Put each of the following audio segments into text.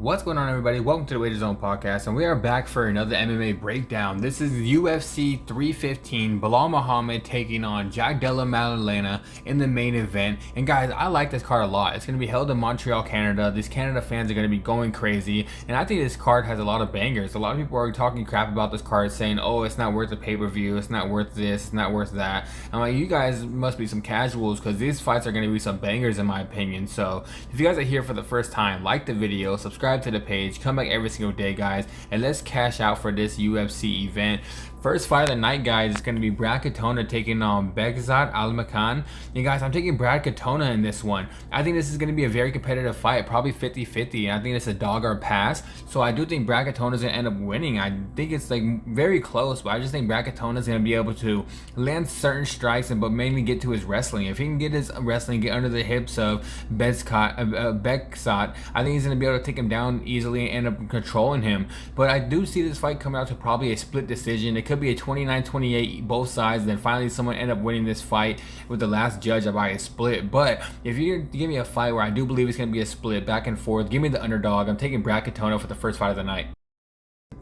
What's going on, everybody? Welcome to the Wager Zone podcast, and we are back for another MMA breakdown. This is UFC 315, Belal Muhammad taking on Jack Della Maddalena in the main event. And guys, I like this card a lot. It's going to be held in Montreal, Canada. These Canada fans are going to be going crazy, and I think this card has a lot of bangers. A lot of people are talking crap about this card, saying, oh, it's not worth the pay-per-view, it's not worth this, it's not worth that. I'm like, you guys must be some casuals, because these fights are going to be some bangers in my opinion. So if you guys are here for the first time, like the video, subscribe to the page, come back every single day, guys, and let's cash out for this UFC event. First fight of the night, guys, is going to be Brad Katona taking on Begzat Almakan. And guys, I'm taking Brad Katona in this one. I think this is going to be a very competitive fight, probably 50-50, and I think it's a dog or pass. So I do think Brad Katona is going to end up winning. I think it's like very close, but I just think Brad Katona is going to be able to land certain strikes, but mainly get to his wrestling. If he can get his wrestling, get under the hips of Begzat, I think he's going to be able to take him down easily and end up controlling him. But I do see this fight coming out to probably a split decision. It could be a 29-28 both sides, then finally someone end up winning this fight with the last judge by a split. But if you give me a fight where I do believe it's going to be a split back and forth, give me the underdog. I'm taking Brad Katona for the first fight of the night.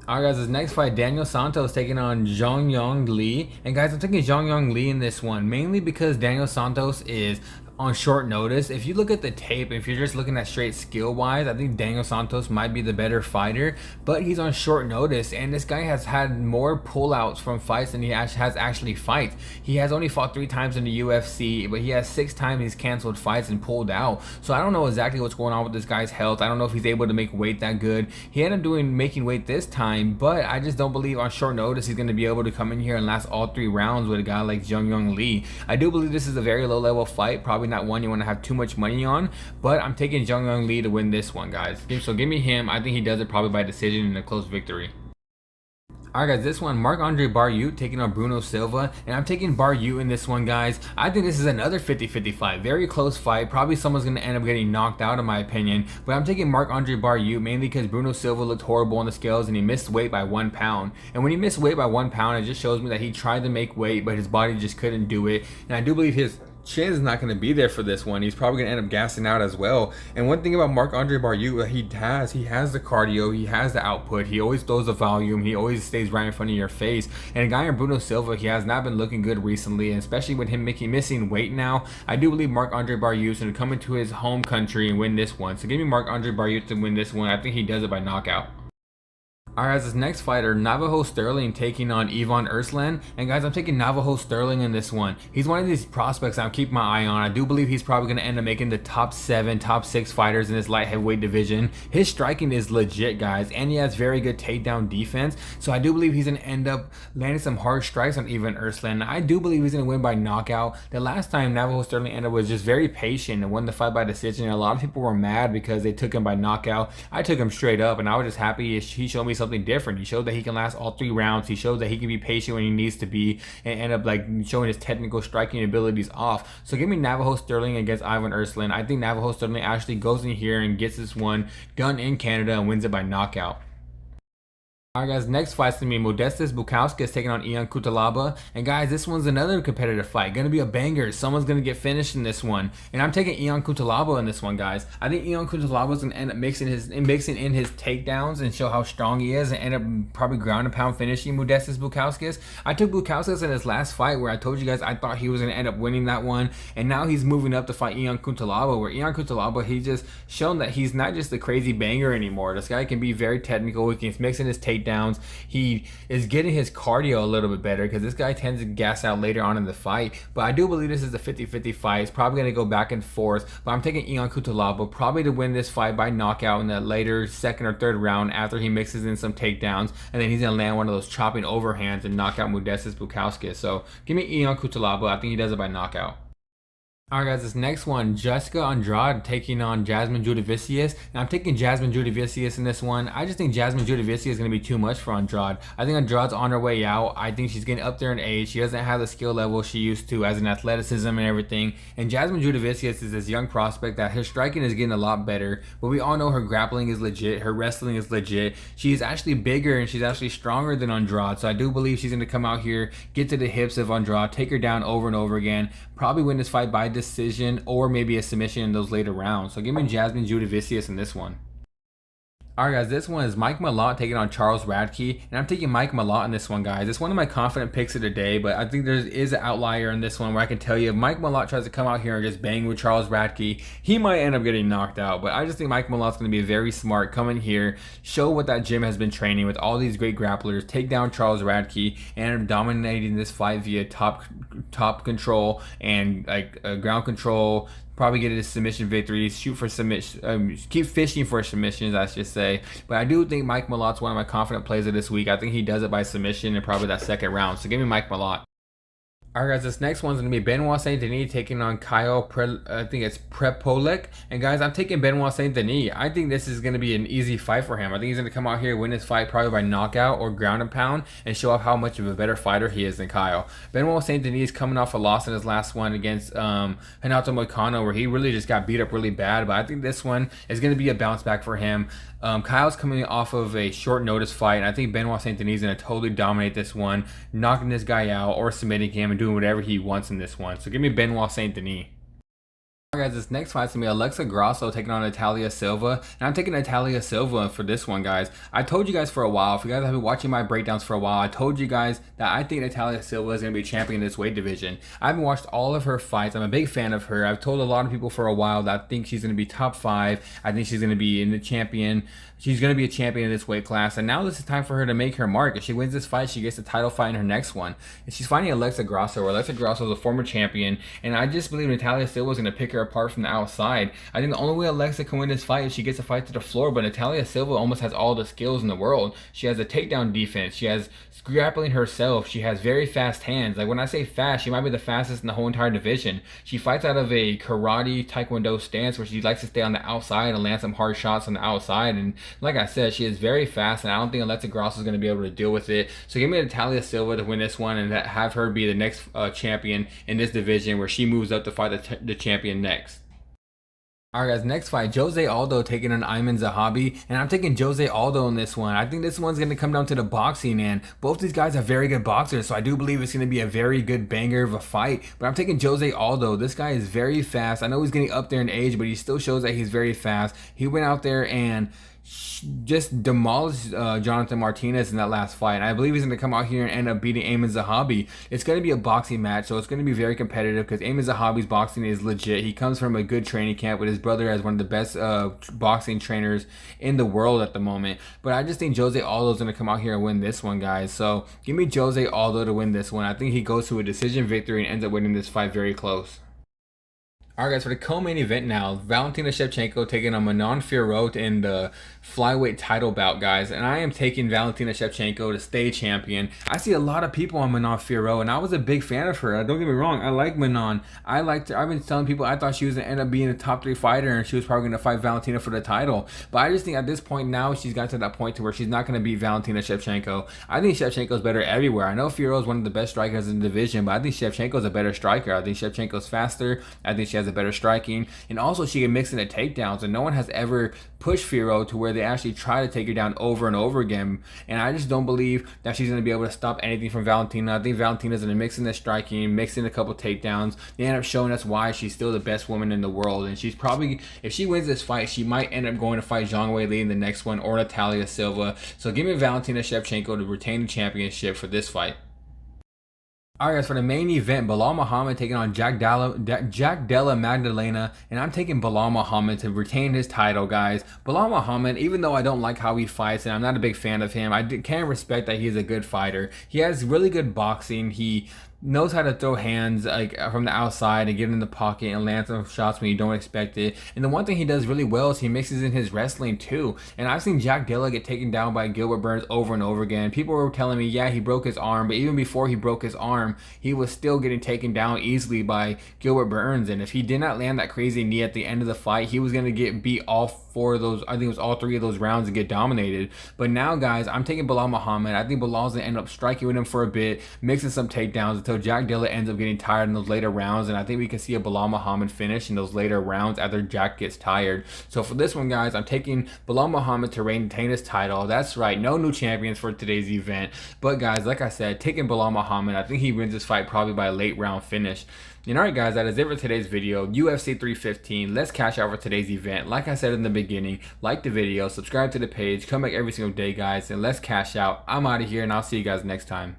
Alright guys, this next fight, Daniel Santos taking on Zhang Yong Li. And guys, I'm taking Zhang Yong Li in this one, mainly because Daniel Santos is on short notice. If you look at the tape, if you're just looking at straight skill wise, I think Daniel Santos might be the better fighter, but he's on short notice, and this guy has had more pullouts from fights than he has actually fights. He has only fought 3 times in the UFC, but he has 6 times he's canceled fights and pulled out. So I don't know exactly what's going on with this guy's health. I don't know if he's able to make weight that good. He ended up making weight this time, but I just don't believe on short notice he's going to be able to come in here and last all 3 rounds with a guy like Zhang Yong Li. I do believe this is a very low level fight, probably not one you want to have too much money on, but I'm taking Zhang Yong Li to win this one, guys. So give me him. I think he does it probably by decision in a close victory. Alright guys, this one, Marc-Andre Barriault taking on Bruno Silva, and I'm taking Barriault in this one, guys. I think this is another 50-50 fight, very close fight. Probably someone's going to end up getting knocked out in my opinion, but I'm taking Marc-Andre Barriault mainly because Bruno Silva looked horrible on the scales and he missed weight by 1 pound. And when he missed weight by 1 pound, it just shows me that he tried to make weight, but his body just couldn't do it. And I do believe his chin is not going to be there for this one. He's probably going to end up gassing out as well. And one thing about Marc-Andre Barriault, he has the cardio, he has the output, he always throws the volume, he always stays right in front of your face. And a guy in Bruno Silva, he has not been looking good recently, and especially with him missing weight now. I do believe Marc-Andre Barriault is going to come into his home country and win this one. So give me Marc-Andre Barriault to win this one. I think he does it by knockout. Alright, this next fighter, Navajo Sterling taking on Ivan Ursland. And guys, I'm taking Navajo Sterling in this one. He's one of these prospects I'm keeping my eye on. I do believe he's probably going to end up making the top 7, top 6 fighters in this light heavyweight division. His striking is legit, guys, and he has very good takedown defense. So I do believe he's going to end up landing some hard strikes on Ivan Ursland. I do believe he's going to win by knockout. The last time Navajo Sterling ended up was just very patient and won the fight by decision. And a lot of people were mad because they took him by knockout. I took him straight up, and I was just happy he showed me something different. He showed that he can last all 3 rounds. He showed that he can be patient when he needs to be and end up like showing his technical striking abilities off. So give me Navajo Sterling against Ivan Ursland. I think Navajo Sterling actually goes in here and gets this one done in Canada and wins it by knockout. Alright guys, next fight's gonna be Modestas Bukowski taking on Ion Coutalaba. And guys, this one's another competitive fight. Gonna be a banger. Someone's gonna get finished in this one. And I'm taking Ion Coutalaba in this one, guys. I think Ion Coutalaba is gonna end up mixing in his takedowns and show how strong he is and end up probably ground and pound finishing Modestas Bukowski. I took Bukowski in his last fight where I told you guys I thought he was gonna end up winning that one. And now he's moving up to fight Ion Coutalaba, where Ion Coutalaba, he's just shown that he's not just a crazy banger anymore. This guy can be very technical. He can mix in his takedowns. He is getting his cardio a little bit better because this guy tends to gas out later on in the fight. But I do believe this is a 50-50 fight. It's probably going to go back and forth. But I'm taking Ion Coutalaba probably to win this fight by knockout in the later 2nd or 3rd round after he mixes in some takedowns. And then he's going to land one of those chopping overhands and knock out Modestas Bukowski. So give me Ion Coutalaba. I think he does it by knockout. Alright guys, this next one, Jessica Andrad taking on Jasmine Judicius, and I'm taking Jasmine Judicius in this one. I just think Jasmine Judicius is going to be too much for Andrad. I think Andrad's on her way out. I think she's getting up there in age. She doesn't have the skill level she used to as an athleticism and everything. And Jasmine Judicius is this young prospect that her striking is getting a lot better, but we all know her grappling is legit, her wrestling is legit. She's actually bigger and she's actually stronger than Andrad, so I do believe she's going to come out here, get to the hips of Andrad, take her down over and over again, probably win this fight by decision or maybe a submission in those later rounds. So give me Jasmine Judicius in this one. Alright guys, this one is Mike Malot taking on Charles Radke, and I'm taking Mike Malot in this one, guys. It's one of my confident picks of the day, but I think there is an outlier in this one where I can tell you if Mike Malot tries to come out here and just bang with Charles Radke, he might end up getting knocked out. But I just think Mike Malot's going to be very smart, come in here, show what that gym has been training with all these great grapplers, take down Charles Radke, and end up dominating this fight via top control and ground control. Probably get a submission victory, shoot for submission, keep fishing for submissions, I should say. But I do think Mike Malot's one of my confident plays of this week. I think he does it by submission in probably that second round. So give me Mike Malot. Alright guys, this next one's going to be Benoit Saint Denis taking on I think it's Prepolek. And guys, I'm taking Benoit Saint Denis. I think this is going to be an easy fight for him. I think he's going to come out here, win this fight probably by knockout or ground and pound, and show off how much of a better fighter he is than Kyle. Benoit Saint Denis is coming off a loss in his last one against Renato Moicano, where he really just got beat up really bad. But I think this one is going to be a bounce back for him. Kyle's coming off of a short notice fight, and I think Benoit Saint Denis is going to totally dominate this one, knocking this guy out or submitting him and doing whatever he wants in this one. So give me Benoit Saint Denis. Guys, this next fight's gonna be Alexa Grasso taking on Natalia Silva, and I'm taking Natalia Silva for this one, guys. I told you guys for a while, if you guys have been watching my breakdowns for a while, I told you guys that I think Natalia Silva is gonna be champion in this weight division. I haven't watched all of her fights. I'm a big fan of her. I've told a lot of people for a while that I think she's gonna be top 5. I think she's gonna be in the champion. She's going to be a champion in this weight class, and now this is time for her to make her mark. If she wins this fight, she gets the title fight in her next one. And she's fighting Alexa Grasso, where Alexa Grasso is a former champion, and I just believe Natalia Silva is going to pick her apart from the outside. I think the only way Alexa can win this fight is she gets a fight to the floor, but Natalia Silva almost has all the skills in the world. She has a takedown defense. She has grappling herself. She has very fast hands. Like when I say fast, she might be the fastest in the whole entire division. She fights out of a karate taekwondo stance where she likes to stay on the outside and land some hard shots on the outside. And like I said, she is very fast, and I don't think Alexa Grasso is going to be able to deal with it. So give me Natalia Silva to win this one and have her be the next champion in this division, where she moves up to fight the champion next. Alright guys, next fight, Jose Aldo taking on Ayman Zahabi, and I'm taking Jose Aldo in this one. I think this one's going to come down to the boxing, and both these guys are very good boxers, so I do believe it's going to be a very good banger of a fight. But I'm taking Jose Aldo. This guy is very fast. I know he's getting up there in age, but he still shows that he's very fast. He went out there and just demolished Jonathan Martinez in that last fight. And I believe he's going to come out here and end up beating Ayman Zahabi. It's going to be a boxing match, so it's going to be very competitive because Ayman Zahabi's boxing is legit. He comes from a good training camp with his brother as one of the best boxing trainers in the world at the moment. But I just think Jose Aldo is going to come out here and win this one, guys. So give me Jose Aldo to win this one. I think he goes to a decision victory and ends up winning this fight very close. Alright guys, for the co-main event now, Valentina Shevchenko taking on Manon Fero in the flyweight title bout, guys. And I am taking Valentina Shevchenko to stay champion. I see a lot of people on Manon Fero, and I was a big fan of her. Don't get me wrong, I like Manon. I liked her. I've been telling people I thought she was going to end up being a top 3 fighter, and she was probably going to fight Valentina for the title. But I just think at this point now, she's got to that point to where she's not going to beat Valentina Shevchenko. I think Shevchenko's better everywhere. I know Fero is one of the best strikers in the division, but I think Shevchenko's a better striker. I think Shevchenko's faster. I think she has a better striking, and also she can mix in the takedowns, and no one has ever pushed Fero to where they actually try to take her down over and over again. And I just don't believe that she's going to be able to stop anything from Valentina. I think Valentina's going to mix in the striking, mix in a couple takedowns. They end up showing us why she's still the best woman in the world, and she's probably, if she wins this fight, she might end up going to fight Zhang Weili in the next one, or Natalia Silva. So give me Valentina Shevchenko to retain the championship for this fight. Alright guys, for the main event, Belal Muhammad taking on Jack Della Maddalena, and I'm taking Belal Muhammad to retain his title, guys. Belal Muhammad, even though I don't like how he fights and I'm not a big fan of him, I can respect that he's a good fighter. He has really good boxing. He knows how to throw hands like from the outside and get in the pocket and land some shots when you don't expect it. And the one thing he does really well is he mixes in his wrestling too. And I've seen Jack Della get taken down by Gilbert Burns over and over again. People were telling me, yeah, he broke his arm, but even before he broke his arm, he was still getting taken down easily by Gilbert Burns. And if he did not land that crazy knee at the end of the fight, he was going to get beat all 4 of those, I think it was all 3 of those rounds, and get dominated. But now, guys, I'm taking Belal Muhammad. I think Belal's going to end up striking with him for a bit, mixing some takedowns until Jack Della ends up getting tired in those later rounds. And I think we can see a Belal Muhammad finish in those later rounds after Jack gets tired. So for this one, guys, I'm taking Belal Muhammad to retain his title. That's right, no new champions for today's event. But guys, like I said, taking Belal Muhammad, I think he wins this fight probably by a late round finish. And alright guys, that is it for today's video. UFC 315, let's cash out for today's event. Like I said in the beginning, beginning. Like the video, subscribe to the page, come back every single day, guys, and let's cash out. I'm out of here, and I'll see you guys next time.